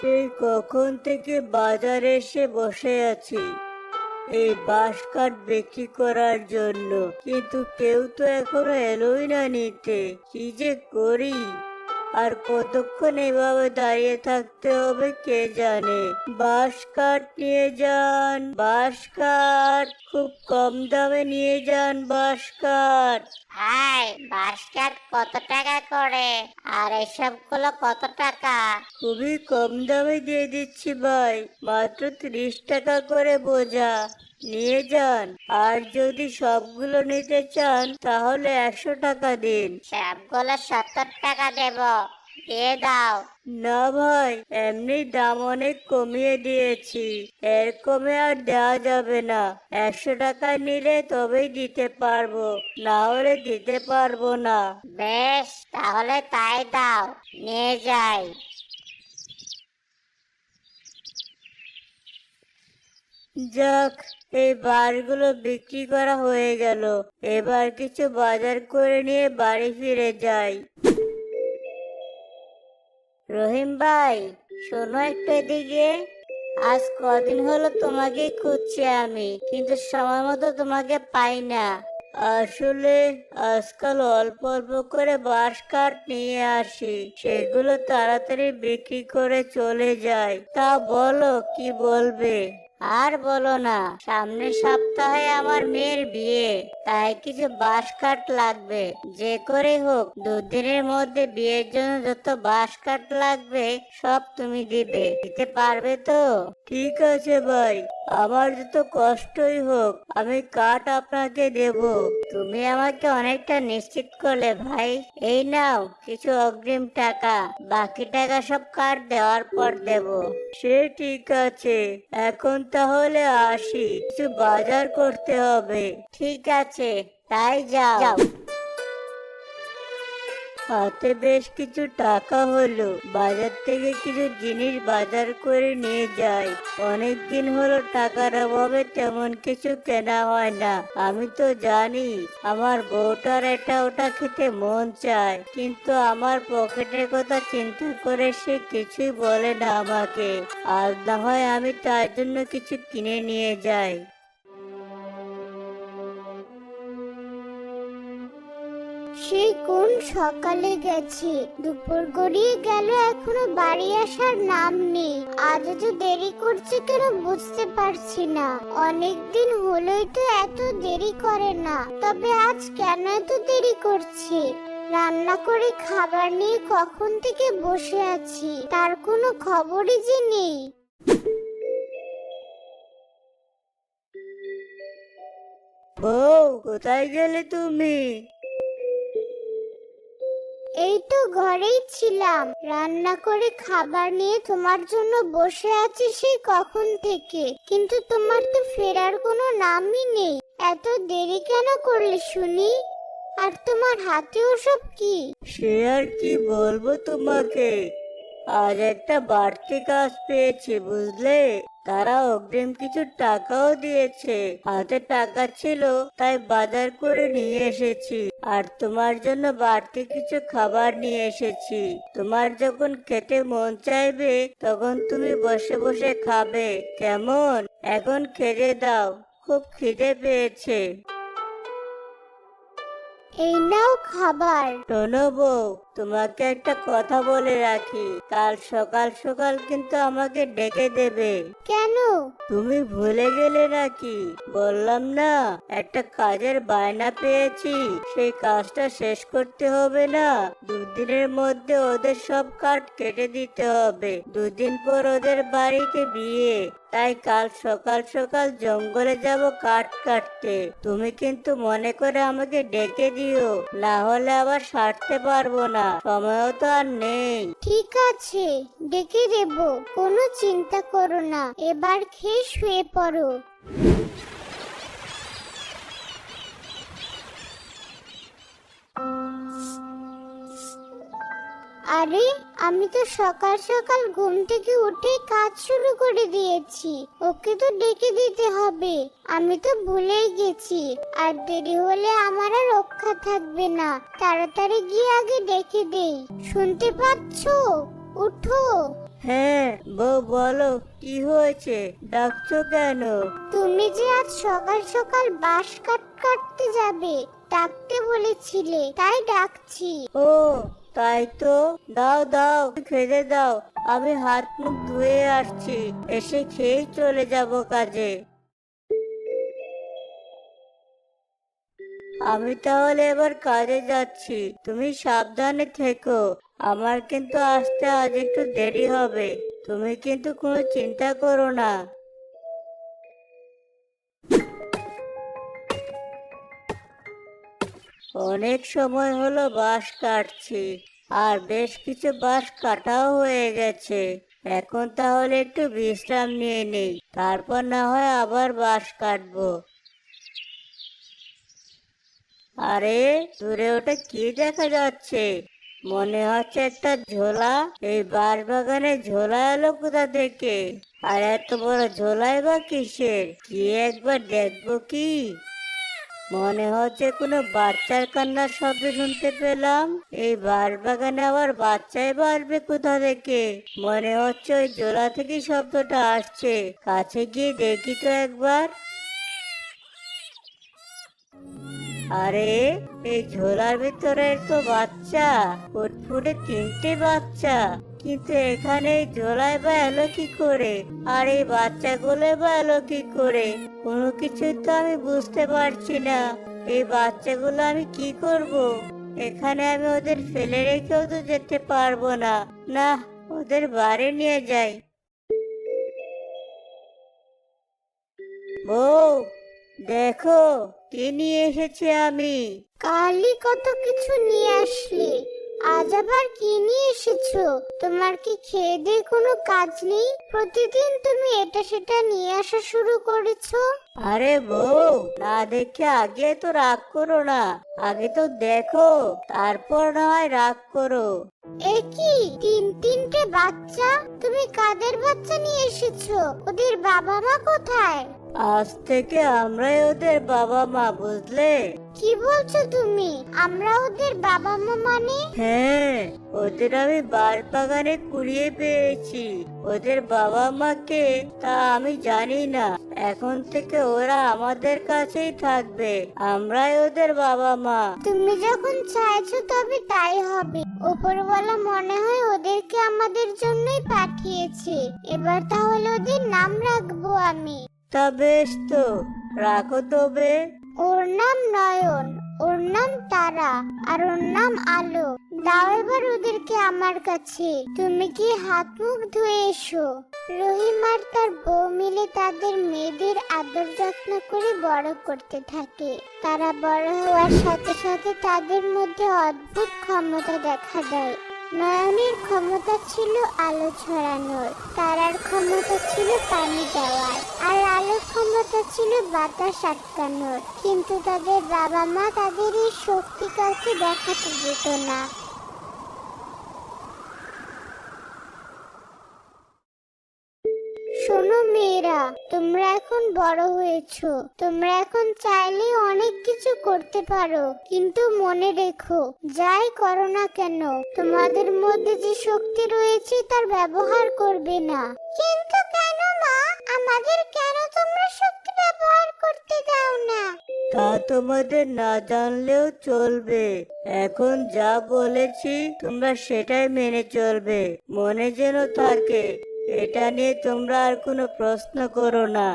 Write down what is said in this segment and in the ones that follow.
এই কখন থেকে বাজারে এসে বসে আছি এই বাঁশ কাঠ বিক্রি করার জন্য, কিন্তু কেউ তো এখনো এলোই না নিতে। কি যে করি, আর কতক্ষণ এভাবে দাঁড়িয়ে থাকতে হবে কে জানে। বাঁশ কাঠ নিয়ে যান, বাঁশ কাঠ, খুব কম দামে নিয়ে যান বাঁশ কাঠ। ভাই, বাঁশ কাঠ কত টাকা করে? আর এসব গুলো কত টাকা? খুবই কম দামে দিয়ে দিচ্ছি ভাই, মাত্র 30 টাকা করে বোঝা। নিয়ে যান, আর যদি সবগুলো নিতে চান তাহলে 100 টাকা দিন। সবগুলো 70 টাকা দেব, দিয়ে দাও। না ভাই, এমনি দাম অনেক কমিয়ে দিয়েছি, এর কমে আর দেওয়া যাবে না। 100 টাকা নিলে তবেই দিতে পারবো, না হলে দিতে পারবো না। বেশ, তাহলে তাই দাও, নিয়ে যাই। যাক, এই বারগুলো বিক্রি করা হয়ে গেল। এবার কিছু বাজার করে নিয়ে বাড়ি ফিরে যাই। রহিম ভাই, শোনো একটু এদিকে। আজ কদিন হলো তোমাকে খুঁজছি আমি, কিন্তু সময় মতো তোমাকে পাই না। আসলে আজকাল অল্প অল্প করে বাঁশ কাঠ নিয়ে আসি, সেগুলো তাড়াতাড়ি বিক্রি করে চলে যায়। তা বলো, কি বলবে? আর বলো না, সামনের সপ্তাহে আমার মেয়ের বিয়ে, তাই কিছু বাঁশ কাঠ লাগবে। যে করে হোক 2 দিনের মধ্যে বিয়ের জন্য যত বাঁশ কাঠ লাগবে সব তুমি দিতে পারবে তো? ঠিক আছে ভাই, আমার যত কষ্টই হোক আমি কাঠ আপনাকে দেব। তুমি আমাকে অনেকটা নিশ্চিত করলে ভাই। এই নাও কিছু অগ্রিম টাকা, বাকি টাকা সব কাঠ দেওয়ার পর দেব। সে ঠিক আছে, এখন তাহলে আসি, কিছু বাজার করতে হবে। ঠিক আছে, তাই যাও। হাতে বেশ কিছু টাকা হলো, বাজার থেকে কিছু জিনিস বাজার করে নিয়ে যাই। অনেক দিন হলো টাকার অভাবে তেমন কিছু কেনা হয় না। আমি তো জানি আমার বউটার এটা ওটা খেতে মন চায়, কিন্তু আমার পকেটের কথা চিন্তা করে সে কিছুই বলে না আমাকে। আজ না হয় আমি তার জন্য কিছু কিনে নিয়ে যাই। সেই কোন সকালে গেছে, দুপুর গড়িয়ে গেল, এখনো বাড়ি আসার নাম নেই। আজ এত দেরি করছে কেন বুঝতে পারছি না। অনেক দিন হলোই তো এত দেরি করে না, তবে আজ কেন এত দেরি করছে? রান্না করে খাবার নিয়ে কখন থেকে বসে আছি, তার কোনো খবরই যে নেই। বউ, কোথায় গেলে তুমি? এই তো ঘরেই ছিলাম, রান্না করে খাবার নিয়ে তোমার জন্য বসে আছি সেই কখন থেকে, কিন্তু তোমার তো ফেরার কোনো নামই নেই। এত দেরি কেন করলে শুনি? আর তোমার হাতে ওসব কি? সে আর কি বলবো তোমাকে, আজ একটা বাড়তি কাজ পেয়েছি বুঝলে। তারা অগ্রিম কিছু টাকাও দিয়েছে, হাতে টাকা ছিল তাই বাজার করে নিয়ে এসেছি। আর তোমার জন্য বাড়তি কিছু খাবার নিয়ে এসেছি। তোমার যখন খেতে মন চাইবে তখন তুমি বসে বসে খাবে, কেমন? এখন খেতে দাও, খুব খিদে পেয়েছে। এই নাও খাবার। শোনো বউ, তোমাকে একটা কথা বলে রাখি, কাল সকাল সকাল কিন্তু আমাকে ডেকে দেবে। কেন? তুমি ভুলে গেলে নাকি? বললাম না একটা কাজের বায়না পেয়েছি, সেই কাজটা শেষ করতে হবে না? 2 দিনের মধ্যে ওদের সব কাঠ কেটে দিতে হবে। 2 দিন পর ওদের বাড়িতে বিয়ে, তাই কাল সকাল সকাল জঙ্গলে যাব কাঠ কাটতে। তুমি কিন্তু মনে করে আমাকে ডেকে দিও, না হলে আবার সারতে পারবো না, সময়ও তো আর নেই। ঠিক আছে, ডেকে দেব, কোনো চিন্তা করো না। এবার খেয়ে শুয়ে পড়ো। আরে, আমি তো সকাল সকাল ঘুম থেকে উঠে কাজ শুরু করে দিয়েছি। ওকে তো ডেকে দিতে হবে, আমি তো ভুলেই গেছি। আর দেরি হলে আমার আর রক্ষা থাকবে না। তাড়াতাড়ি গিয়ে আগে ডেকে দেই। শুনতে পাচ্ছো? উঠো। হ্যাঁ বউ, বলো কি হয়েছে, ডাকছো কেন? তুমি যে আজ সকাল সকাল বাঁশ কাটতে যাবে, ডাকতে বলেছিলে, তাই ডাকছি। ও তাই তো, দাও দাও খেতে দাও, আমি হাত মুখ ধুয়ে আসছি, এসে খেয়েই চলে যাব কাজে। আমি তাহলে এবার কাজে যাচ্ছি, তুমি সাবধানে থেকো। আমার কিন্তু আসতে আজ একটু দেরি হবে, তুমি কিন্তু কোনো চিন্তা করো না। অনেক সময় হলো বাঁশ কাটছি, আর বেশ কিছু বাঁশ কাটাও হয়ে গেছে। এখন তাহলে একটু বিশ্রাম নিয়ে নেই, তারপর না হয় আবার বাঁশ কাটবো। আরে দূরে ওটা কি দেখা যাচ্ছে? মনে হচ্ছে একটা ঝোলা। এই বাঁশ বাগানে ঝোলা এলো কোথা থেকে? আর এত বড় ঝোলাই বা কিসের? কি একবার দেখবো কি? মনে হচ্ছে কোনো বাচ্চার কান্নার শব্দ শুনতে পেলাম। এই বাঁশ বাগানে আবার বাচ্চাই বাসবে কোথা থেকে? মনে হচ্ছে ওই ঝোলা থেকে শব্দটা আসছে, কাছে গিয়ে দেখি তো একবার। আরে এই ঝোলার ভিতরে তো বাচ্চা, ফুটফুটে তিনটে বাচ্চা, কিন্তু এখানে এই ঝোলায় বা এলো কি করে? আর এই বাচ্চাগুলো বা এলো কি করে? কোনো কিছুই তো আমি বুঝতে পারছি না। এই বাচ্চাগুলো আমি কি করব? এখানে আমি ওদের ফেলে রেখেও তো যেতে পারবো না। না, ওদের বাড়ি নিয়ে যাই। বউ, দেখো কি নিয়ে এসেছি আমি। কালই কত কিছু নিয়ে আসলে, আজ আবার কি নিয়ে এসেছো? তোমার কি খেয়ে দিয়ে কোনো কাজ নেই? প্রতিদিন তুমি এটা সেটা নিয়ে আসা শুরু করেছো। আরে বউ, না দেখে আগে তো রাগ করো না, আগে তো দেখো, তারপর না হয় রাগ করো। এ কি, তিনটে বাচ্চা? তুমি কাদের বাচ্চা নিয়ে এসেছো? ওদের বাবা মা কোথায়? আজ থেকে আমরাই ওদের বাবা মা, বুঝলে? কি বলছো তুমি? আমরা ওদের বাবা মা মানে? হ্যাঁ, ওদের আমি বাঁশ বাগানে কুড়িয়ে পেয়েছি। ওদের বাবা মাকে তা আমি জানি না, এখন থেকে ওরা আমাদের কাছেই থাকবে, আমরাই ওদের বাবা মা। তুমি যখন চাইছো তবে তাই হবে। উপরওয়ালা মনে হয় ওদেরকে আমাদের জন্যই পাঠিয়েছে। এবার তাহলে ওদের নাম রাখবো আমি। তা বেশ তো, রাখো তবে। ওর নাম নয়ন, ওর নাম তারা, আর ওর নাম আলো। দাও এবার ওদেরকে আমার কাছে। তুমি কি হাত মুখ ধুয়ে এসো। রহিম আর তার বউ মিলে তাদের মেয়েদের আদর যত্ন করে বড় করতে থাকে। তারা বড় হওয়ার সাথে সাথে তাদের মধ্যে অদ্ভুত ক্ষমতা দেখা দেয়। নয়নের ক্ষমতা ছিল আলো ছড়ানোর, তারার ক্ষমতা ছিল পানি দেওয়ার, আর আলোর ক্ষমতা ছিল বাতাস আটকানোর। কিন্তু তাদের বাবা মা তাদের এই শক্তি কাউকে দেখাতে দিত না। শোনো মেয়েরা, তোমরা এখন বড় হয়েছো, তোমরা এখন চাইলে অনেক কিছু করতে পারো, কিন্তু মনে রেখো, যাই করো না কেন, তোমাদের মধ্যে যে শক্তি রয়েছে তার ব্যবহার করবে না। কিন্তু কেন মা, আমাদের কেন তোমরা শক্তি ব্যবহার করতে দাও না? তা তোমাদের না জানলেও চলবে, এখন যা বলেছি তোমরা সেটাই মেনে চলবে, মনে যেন থাকে। এটা নিয়ে তোমরা আর কোনো প্রশ্ন করো না।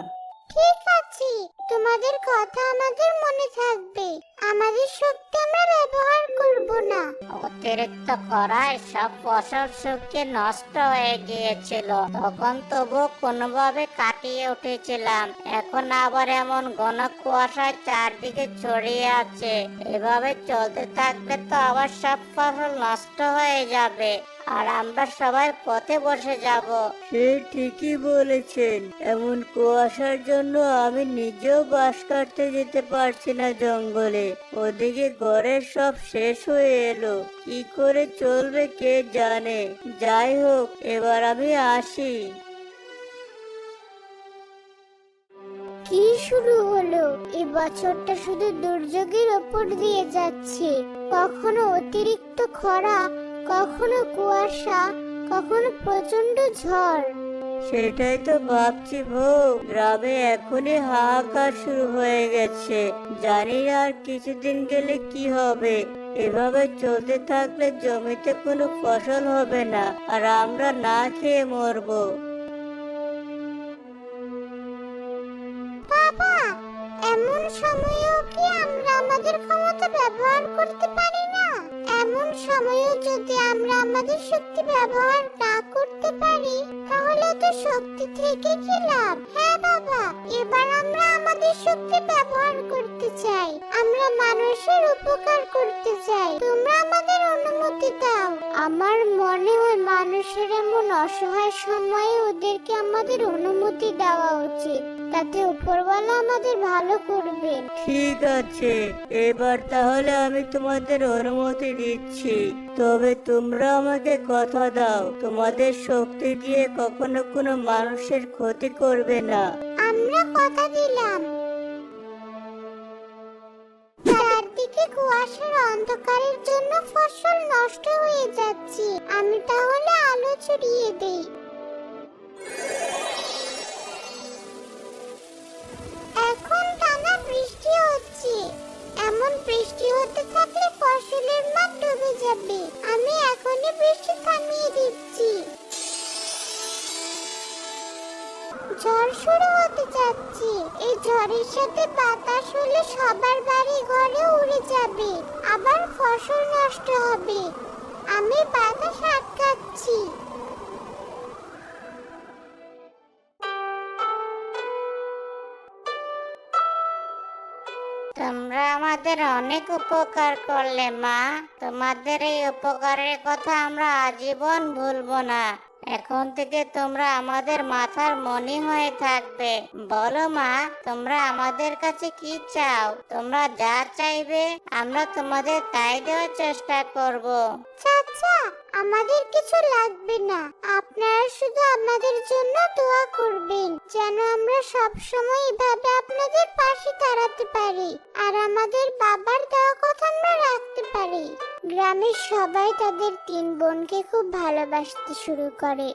ঠিক আছে, তোমাদের কথা আমাদের মনে থাকবে। আমাদের শক্তি আমরা ব্যবহার করব না। অতিরিক্ত খরায় সব ফসল শুকিয়ে নষ্ট হয়ে গিয়েছিল, তখন তবু কোনোভাবে কাটিয়ে উঠেছিলাম। এখন আবার এমন ঘন কুয়াশায় চারদিকে ছড়িয়ে আছে, এভাবে চলতে থাকলে তো আবার সব ফসল নষ্ট হয়ে যাবে, আর আমরা সবাই পথে বসে যাব। সে ঠিকই বলেছেন, এমন কুয়াশার জন্য আমি নিজেও বাঁশ কাটতে যেতে পারছি না জঙ্গলে। ওদিকে ঘরের সব শেষ হয়ে এলো, কি করে চলবে কে জানে। যাই হোক, এবার আমি আসি। কি শুরু হলো? এই বছরটা শুধু দুর্যোগের ওপর দিয়ে যাচ্ছে। কখনো অতিরিক্ত খরা, কখনো কুয়াশা, কখনো প্রচন্ড ঝড়। সেটাই তো ভাবছি বউ, গ্রামে এখনই হাহাকার শুরু হয়ে গেছে। জানি না আর কিছুদিন গেলে কি হবে। এভাবে চলতে থাকলে জমিতে কোনো ফসল হবে না, আর আমরা না খেয়ে মরবো। বাবা, এমন সময়েও কি আমরা আমাদের ক্ষমতা ব্যবহার করতে পারি না? এমন সময়েও যদি আমরা আমাদের শক্তি ব্যবহার না করতে পারি, তাহলে তো শক্তি থেকে কি লাভ? হ্যাঁ বাবা, এবার আমরা আমাদের শক্তি ব্যবহার করতে চাই। আমরা মানুষের উপকার করতে চাই। তোমরা আমাদের অনুমতি দাও। আমার মনে হয় মানুষের এমন অসহায় সময়ে ওদেরকে আমাদের অনুমতি দেওয়া উচিত। তাতে উপরওয়ালা আমাদের ভালো করবেন। ঠিক আছে, এবার তাহলে আমি তোমাদের অনুমতি দিচ্ছি। তবে তোমরা আমাকে কথা দাও, তোমাদের শক্তি দিয়ে কখনো কোনো মানুষের ক্ষতি করবে না। আমরা কথা দিলাম। চারদিকে কুয়াশার অন্ধকারের জন্য ফসল নষ্ট হয়ে যাচ্ছে। আমি তাহলে আলো ছড়িয়ে দেই। এখন টানা বৃষ্টি হচ্ছে। এমন বৃষ্টি হতে থাকলে ফসলের মাঠ ডুবে যাবে। আমি এখনই বৃষ্টি থামিয়ে দিচ্ছি। ঝড় শুরু হতে যাচ্ছে। এই ঝড়ের সাথে বাতাস হলে সবার বাড়ি ঘরে উড়ে যাবে, আবার ফসল নষ্ট হবে। আমি বাতাস আটকাচ্ছি। তোমরা আমাদের অনেক উপকার করলে মা। তোমাদের এই উপকারের কথা আমরা আজীবন ভুলবো না। এখন থেকে তোমরা আমাদের মাথার মনি হয়ে থাকবে। বলো মা, তোমরা আমাদের কাছে কি চাও? তোমরা যা চাইবে আমরা তোমাদের তাই দেওয়ার চেষ্টা করব। চাচা, আমাদের কিছু লাগবে না। আপনারা শুধু আমাদের জন্য দোয়া করবেন, যেন আমরা সব সময় এভাবে আপনাদের পাশে দাঁড়াতে পারি, আর আমাদের বাবার দেওয়া কথা আমরা রাখতে পারি। গ্রামের সবাই তাদের 3 বোনকে খুব ভালোবাসতে শুরু করে।